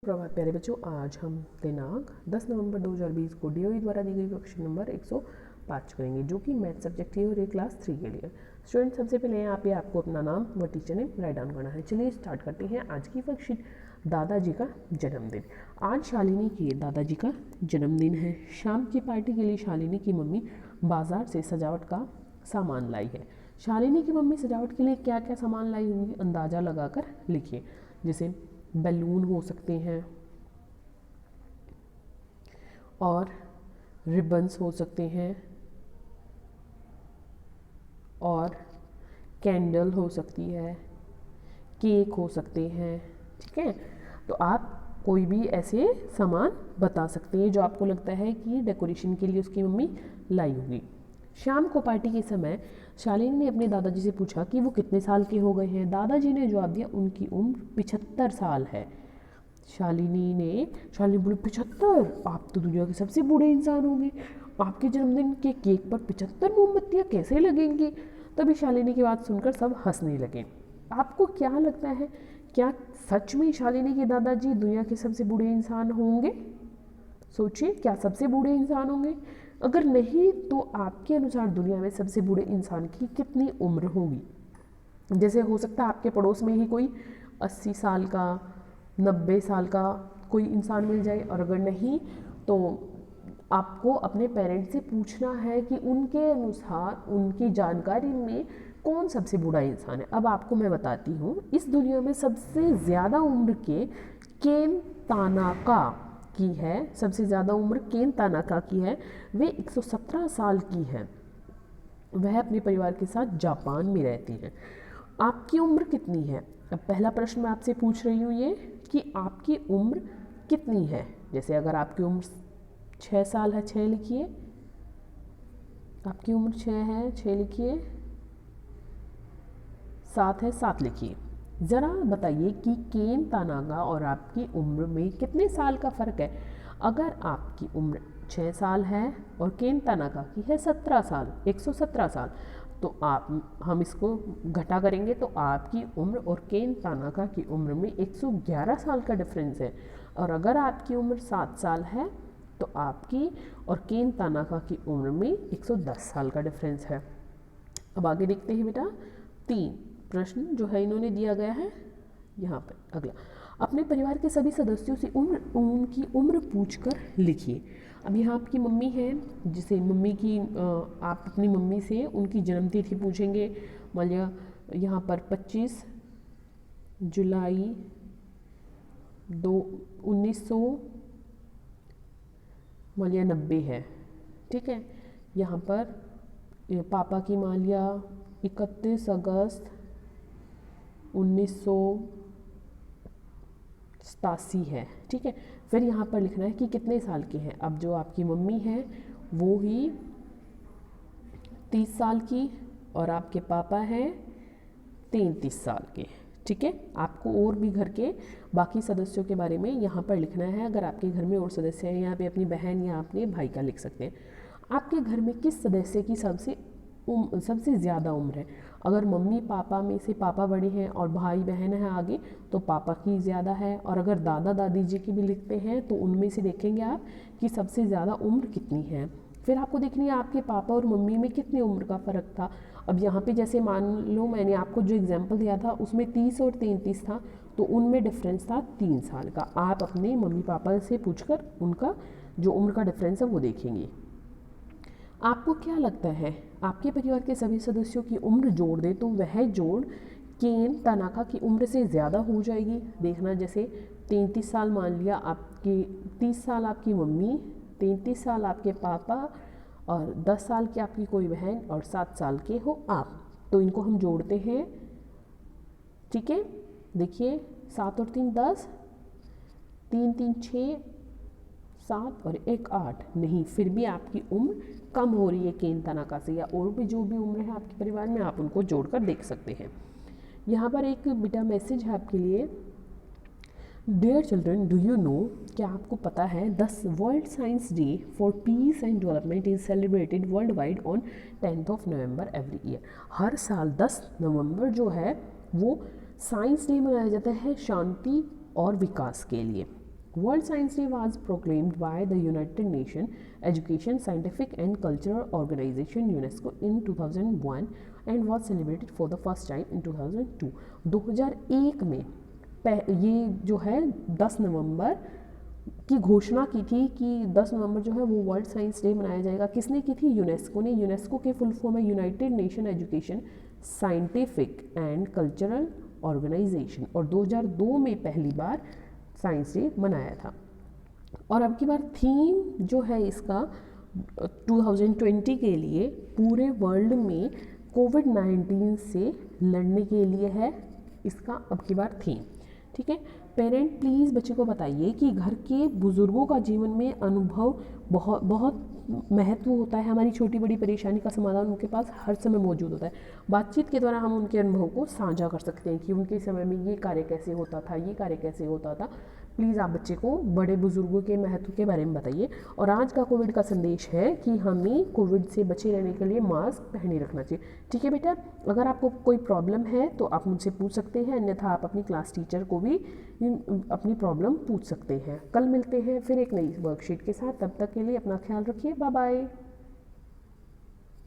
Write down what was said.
प्रभात प्यारे बच्चों, आज हम दिनांक 10 नवंबर 2020 को डीओई द्वारा दी गई क्वेश्चन नंबर 105 करेंगे, जो कि मैथ सब्जेक्ट की और ये क्लास 3 के लिए। स्टूडेंट, सबसे पहले यहाँ पे आपको अपना नाम व टीचर नेम राइट डाउन करना है। चलिए स्टार्ट करते हैं आज की वर्कशीट। दादाजी का जन्मदिन। आज शालिनी के दादाजी का जन्मदिन है। शाम की पार्टी के लिए शालिनी की मम्मी बाजार से सजावट का सामान लाई है। शालिनी की मम्मी सजावट के लिए क्या क्या सामान लाई होंगी, अंदाज़ा लगाकर लिखिए। जैसे बैलून हो सकते हैं और रिबन्स हो सकते हैं और कैंडल हो सकती है, केक हो सकते हैं। ठीक है, तो आप कोई भी ऐसे सामान बता सकते हैं जो आपको लगता है कि डेकोरेशन के लिए उसकी मम्मी लाई होगी। शाम को पार्टी के समय शालिनी ने अपने दादाजी से पूछा कि वो कितने साल के हो गए हैं। दादाजी ने जवाब दिया उनकी उम्र 75 साल है। शालिनी बोली 75? आप तो दुनिया के सबसे बूढ़े इंसान होंगे। आपके जन्मदिन के केक पर 75 मोमबत्तियाँ कैसे लगेंगी? तभी शालिनी की बात सुनकर सब हंसने लगे। आपको क्या लगता है, क्या सच में शालिनी के दादाजी दुनिया के सबसे बूढ़े इंसान होंगे? सोचिए, क्या सबसे बूढ़े इंसान होंगे? अगर नहीं तो आपके अनुसार दुनिया में सबसे बूढ़े इंसान की कितनी उम्र होगी? जैसे हो सकता है आपके पड़ोस में ही कोई 80 साल का, 90 साल का कोई इंसान मिल जाए, और अगर नहीं तो आपको अपने पेरेंट्स से पूछना है कि उनके अनुसार, उनकी जानकारी में कौन सबसे बूढ़ा इंसान है। अब आपको मैं बताती हूँ, इस दुनिया में सबसे ज़्यादा उम्र के केन तानाका की है। सबसे ज़्यादा उम्र केन तानाका की है। वे 117 साल की है। वह अपने परिवार के साथ जापान में रहती हैं। आपकी उम्र कितनी है? अब पहला प्रश्न मैं आपसे पूछ रही हूँ ये कि आपकी उम्र कितनी है। जैसे अगर आपकी उम्र 6 साल है, 6 लिखिए। आपकी उम्र 6 है, 6 लिखिए। 7 है, 7 लिखिए। ज़रा बताइए कि केन तानागा और आपकी उम्र में कितने साल का फ़र्क है। अगर आपकी उम्र 6 साल है और केन तानागा की है 17 साल, 117 साल, तो हम इसको घटा करेंगे तो आपकी उम्र और केन तानाका की उम्र में 111 साल का डिफरेंस है। और अगर आपकी उम्र 7 साल है तो आपकी और केन तानाका की उम्र में 110 साल का डिफरेंस है। अब आगे देखते हैं बेटा, 3 प्रश्न जो है इन्होंने दिया गया है यहाँ पर। अगला, अपने परिवार के सभी सदस्यों से उनकी उम्र पूछकर लिखिए। अब यहाँ आपकी मम्मी है, जिसे मम्मी की आप अपनी मम्मी से उनकी जन्मतिथि पूछेंगे। मान लिया यहाँ पर 25 जुलाई 1990 है। ठीक है, यहाँ पर पापा की मान लिया 31 अगस्त 1987 है। ठीक है, फिर यहाँ पर लिखना है कि कितने साल के हैं। अब जो आपकी मम्मी है वो ही 30 साल की और आपके पापा हैं 33 साल के। ठीक है, आपको और भी घर के बाकी सदस्यों के बारे में यहाँ पर लिखना है। अगर आपके घर में और सदस्य हैं, यहाँ पे अपनी बहन या अपने भाई का लिख सकते हैं। आपके घर में किस सदस्य की सबसे ज़्यादा उम्र है। अगर मम्मी पापा में से पापा बड़े हैं और भाई बहन है आगे, तो पापा की ज़्यादा है। और अगर दादा दादी जी की भी लिखते हैं तो उनमें से देखेंगे आप कि सबसे ज़्यादा उम्र कितनी है। फिर आपको देखनी है आपके पापा और मम्मी में कितनी उम्र का फ़र्क था। अब यहाँ पे जैसे मान लो मैंने आपको जो एग्जाम्पल दिया था उसमें 30 और 33 था, तो उनमें डिफरेंस था 3 साल का। आप अपने मम्मी पापा से पूछकर उनका जो उम्र का डिफरेंस है वो देखेंगे। आपको क्या लगता है, आपके परिवार के सभी सदस्यों की उम्र जोड़ दें तो वह जोड़ केन तानाका की उम्र से ज़्यादा हो जाएगी। देखना, जैसे 33 साल मान लिया आपकी, 30 साल आपकी मम्मी, 33 साल आपके पापा और 10 साल की आपकी कोई बहन और 7 साल के हो आप, तो इनको हम जोड़ते हैं। ठीक है, देखिए 7 और 3 10, 3 3 6, 7 और 1 8। नहीं, फिर भी आपकी उम्र कम हो रही है केन तानाका से, या और भी जो भी उम्र है आपके परिवार में आप उनको जोड़कर देख सकते हैं। यहाँ पर एक बेटा मैसेज है आपके लिए। Dear children, do you know, क्या आपको पता है 10 world science day for peace and development is celebrated world wide on 10 November every year. हर साल 10 नवंबर जो है वो साइंस डे मनाया जाता है शांति और विकास के लिए। World Science Day was proclaimed by the United Nations Education, Scientific and Cultural Organization UNESCO in 2001 and was celebrated for the first time in 2002. 2001 में ये जो है 10 नवंबर की घोषणा की थी कि 10 नवंबर जो है वो वर्ल्ड साइंस डे मनाया जाएगा। किसने की थी? यूनेस्को ने। यूनेस्को के फुल फॉर्म है United Nation Education, Scientific and Cultural Organisation, और 2002 में पहली बार साइंस डे मनाया था। और अब की बार थीम जो है इसका 2020 के लिए पूरे वर्ल्ड में कोविड-19 से लड़ने के लिए है इसका अब की बार थीम। ठीक है, पेरेंट प्लीज़ बच्चे को बताइए कि घर के बुज़ुर्गों का जीवन में अनुभव बहुत बहुत महत्व होता है। हमारी छोटी बड़ी परेशानी का समाधान उनके पास हर समय मौजूद होता है। बातचीत के द्वारा हम उनके अनुभव को साझा कर सकते हैं कि उनके समय में ये कार्य कैसे होता था, ये कार्य कैसे होता था। प्लीज़ आप बच्चे को बड़े बुजुर्गों के महत्व के बारे में बताइए। और आज का कोविड का संदेश है कि हमें कोविड से बचे रहने के लिए मास्क पहने रखना चाहिए। ठीक है बेटा, अगर आपको कोई प्रॉब्लम है तो आप मुझसे पूछ सकते हैं, अन्यथा आप अपनी क्लास टीचर को भी अपनी प्रॉब्लम पूछ सकते हैं। कल मिलते हैं फिर एक नई वर्कशीट के साथ, तब तक के लिए अपना ख्याल रखिए। Bye bye.